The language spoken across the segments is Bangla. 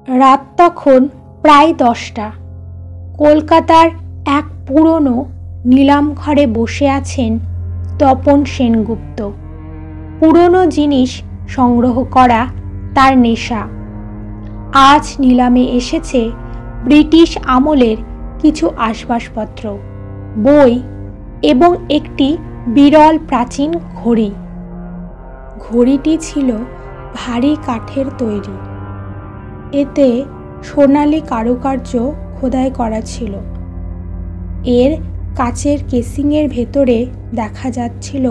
রাত তখন প্রায় 10টা। কলকাতার এক পুরনো নিলাম ঘরে বসে আছেন তপন সেনগুপ্ত। পুরনো জিনিস সংগ্রহ করা তার নেশা। আজ নিলামে এসেছে ব্রিটিশ আমলের কিছু আসবাবপত্র, বই এবং একটি বিরল প্রাচীন ঘড়ি। ঘড়িটি ছিল ভারী কাঠের তৈরি। এতে সোনালি কারুকার্য খোদাই করা ছিল। এর কাচের কেসিংয়ের ভেতরে দেখা যাচ্ছিল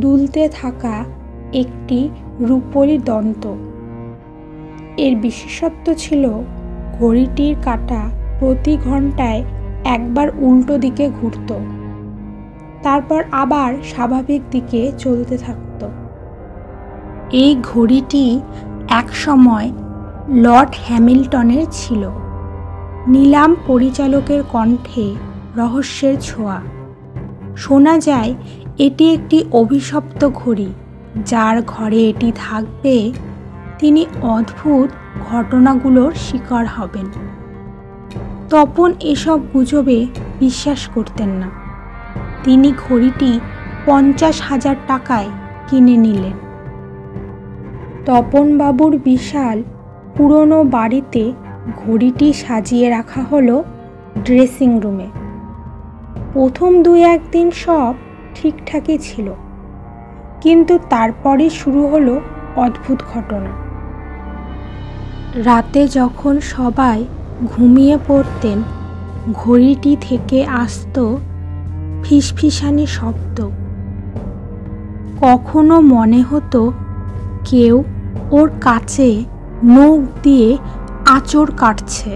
দুলতে থাকা একটি রূপোলি দন্ত। এর বিশেষত্ব ছিল ঘড়িটির কাঁটা প্রতি ঘন্টায় একবার উল্টো দিকে ঘুরত, তারপর আবার স্বাভাবিক দিকে চলতে থাকত। এই ঘড়িটি একসময় লর্ড হ্যামিল্টনের ছিল। নিলাম পরিচালকের কণ্ঠে রহস্যের ছোঁয়া। শোনা যায় এটি একটি অভিশপ্ত ঘড়ি। যার ঘরে এটি থাকবে তিনি অদ্ভুত ঘটনাগুলোর শিকার হবেন। তপন এসব গুজবে বিশ্বাস করতেন না। তিনি ঘড়িটি 50,000 টাকায় কিনে নিলেন। তপনবাবুর বিশাল পুরনো বাড়িতে ঘড়িটি সাজিয়ে রাখা হলো ড্রেসিং রুমে। প্রথম 2-1 দিন সব ঠিকঠাকই ছিল, কিন্তু তারপরে শুরু হলো অদ্ভুত ঘটনা। রাতে যখন সবাই ঘুমিয়ে পড়তেন, ঘড়িটি থেকে আসতো ফিসফিসানি শব্দ। কখনো মনে হতো কেউ ওর কাছে নখ দিয়ে আঁচড় কাটছে।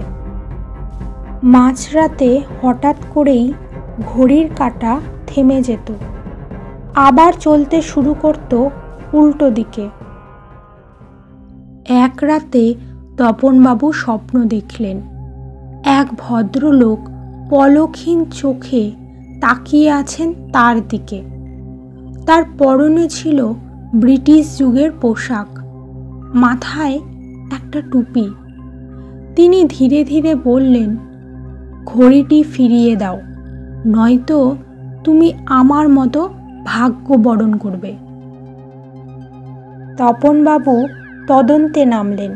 মাঝরাতে হঠাৎ করেই ঘড়ির কাঁটা থেমে যেত, আবার চলতে শুরু করত উল্টো দিকে। এক রাতে তপনবাবু স্বপ্ন দেখলেন এক ভদ্রলোক পলকহীন চোখে তাকিয়ে আছেন তার দিকে। তার পরনে ছিল ব্রিটিশ যুগের পোশাক, মাথায় একটা টুপি। তিনি ধীরে ধীরে বললেন, ঘড়িটি ফিরিয়ে দাও, নয়তো তুমি আমার মতো ভাগ্য বরণ করবে। তপনবাবু তদন্তে নামলেন।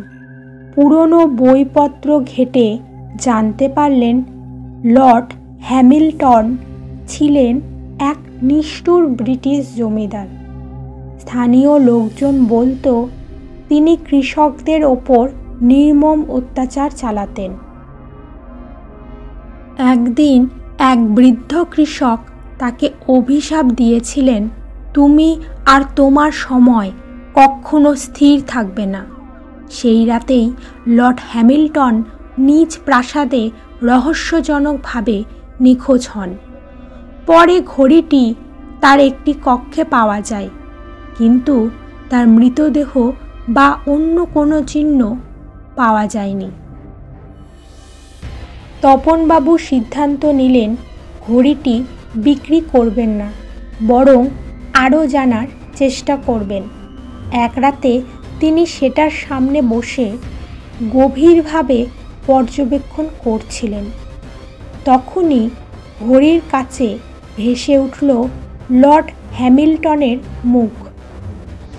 পুরনো বইপত্র ঘেঁটে জানতে পারলেন লর্ড হ্যামিল্টন ছিলেন এক নিষ্ঠুর ব্রিটিশ জমিদার। স্থানীয় লোকজন বলতো তিনি কৃষকদের ওপর নির্মম অত্যাচার চালাতেন। একদিন এক বৃদ্ধ কৃষক তাকে অভিশাপ দিয়েছিলেন, তুমি আর তোমার সময় কখনো স্থির থাকবে না। সেই রাতেই লর্ড হ্যামিল্টন নিজ প্রাসাদে রহস্যজনকভাবে নিখোঁজ হন। পরে ঘড়িটি তার একটি কক্ষে পাওয়া যায়, কিন্তু তার মৃতদেহ বা অন্য কোনো চিহ্ন পাওয়া যায়নি। তপনবাবু সিদ্ধান্ত নিলেন ঘড়িটি বিক্রি করবেন না, বরং আরও জানার চেষ্টা করবেন। এক রাতে তিনি সেটার সামনে বসে গভীরভাবে পর্যবেক্ষণ করছিলেন। তখনই ঘড়ির কাছে ভেসে উঠল লর্ড হ্যামিল্টনের মুখ।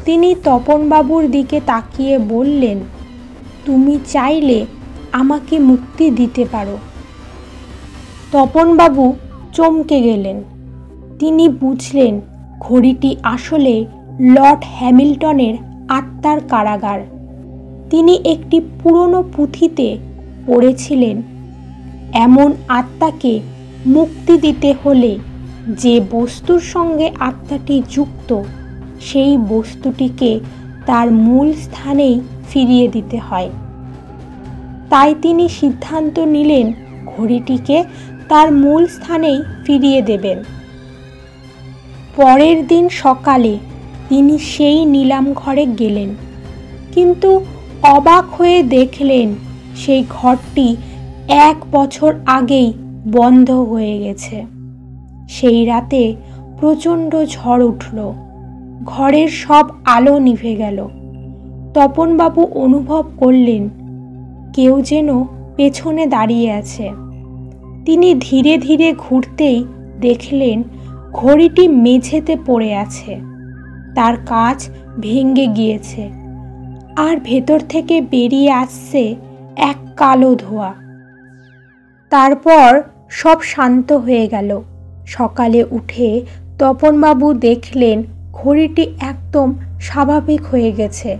তিনি তপনবাবুর দিকে তাকিয়ে বললেন, তুমি চাইলে আমাকে মুক্তি দিতে পারো। তপনবাবু চমকে গেলেন। তিনি বুঝলেন ঘড়িটি আসলে লর্ড হ্যামিল্টনের আত্মার কারাগার। তিনি একটি পুরনো পুঁথিতে পড়েছিলেন, এমন আত্মাকে মুক্তি দিতে হলে যে বস্তুর সঙ্গে আত্মাটি যুক্ত, সেই বস্তুটিকে তার মূল স্থানেই ফিরিয়ে দিতে হয়। তাই তিনি সিদ্ধান্ত নিলেন ঘড়িটিকে তার মূল স্থানেই ফিরিয়ে দেবেন। পরের দিন সকালে তিনি সেই নিলাম ঘরে গেলেন, কিন্তু অবাক হয়ে দেখলেন সেই ঘরটি 1 বছর আগেই বন্ধ হয়ে গেছে। সেই রাতে প্রচণ্ড ঝড় উঠল। ঘরের সব আলো নিভে গেল। তপনবাবু অনুভব করলেন কেউ যেন পেছনে দাঁড়িয়ে আছে। তিনি ধীরে ধীরে ঘুরতেই দেখলেন ঘড়িটি মেঝেতে পড়ে আছে। তার কাঁচ ভেঙে গিয়েছে, আর ভেতর থেকে বেরিয়ে আসছে এক কালো ধোঁয়া। তারপর সব শান্ত হয়ে গেল। সকালে উঠে তপনবাবু দেখলেন ঘড়িটি একদম স্বাভাবিক হয়ে গেছে,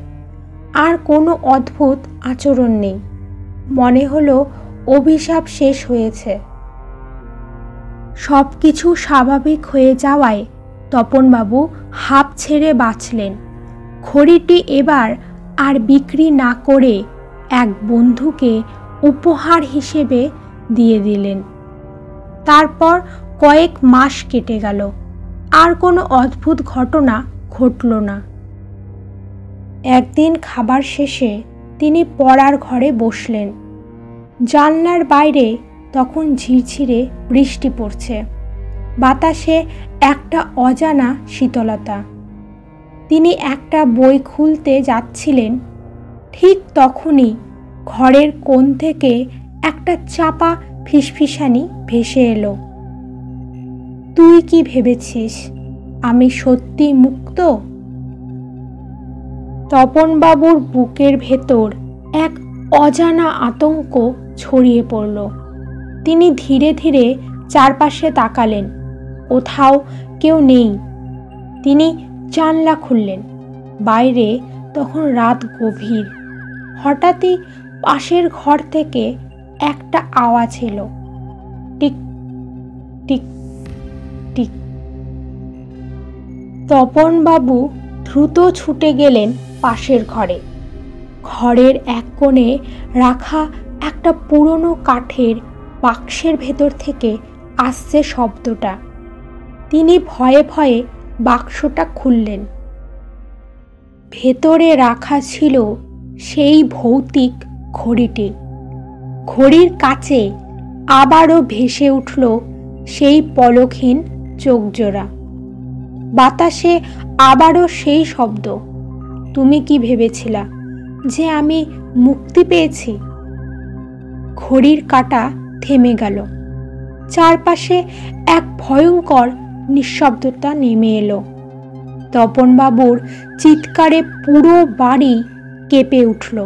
আর কোনো অদ্ভুত আচরণ নেই। মনে হলো অভিশাপ শেষ হয়েছে। সব কিছু স্বাভাবিক হয়ে যাওয়ায় তপনবাবু হাঁপ ছেড়ে বাঁচলেন। ঘড়িটি এবার আর বিক্রি না করে এক বন্ধুকে উপহার হিসেবে দিয়ে দিলেন। তারপর কয়েক মাস কেটে গেল, আর কোনো অদ্ভুত ঘটনা ঘটল না। একদিন খাবার শেষে তিনি পড়ার ঘরে বসলেন। জানলার বাইরে তখন ঝিরঝিরে বৃষ্টি পড়ছে, বাতাসে একটা অজানা শীতলতা। তিনি একটা বই খুলতে যাচ্ছিলেন, ঠিক তখনই ঘরের কোণ থেকে একটা চাপা ফিসফিসানি ভেসে এলো। তুই কি ভেবেছিস আমি সত্যি মুক্ত? তপনবাবুর বুকের ভেতর এক অজানা আতঙ্ক ছড়িয়ে পড়ল। তিনি ধীরে ধীরে চারপাশে তাকালেন, কোথাও কেউ নেই। তিনি জানলা খুললেন। বাইরে তখন রাত গভীর। হঠাৎই পাশের ঘর থেকে একটা আওয়াজ এলো, টিক টিক টিক। তপনবাবু দ্রুত ছুটে গেলেন পাশের ঘরে। ঘরের এক কোণে রাখা একটা পুরনো কাঠের বাক্সের ভেতর থেকে আসছে শব্দটা। তিনি ভয়ে ভয়ে বাক্সটা খুললেন। ভেতরে রাখা ছিল সেই ভৌতিক ঘড়িটি। ঘড়ির কাছে আবারও ভেসে উঠল সেই পলকহীন চোখজোড়া। বাতাসে আবারও সেই শব্দ, তুমি কি ভেবেছিলা যে আমি মুক্তি পেয়েছি? ঘড়ির কাঁটা থেমে গেল। চারপাশে এক ভয়ঙ্কর নিঃশব্দতা নেমে এলো। তপনবাবুর চিৎকারে পুরো বাড়ি কেঁপে উঠল।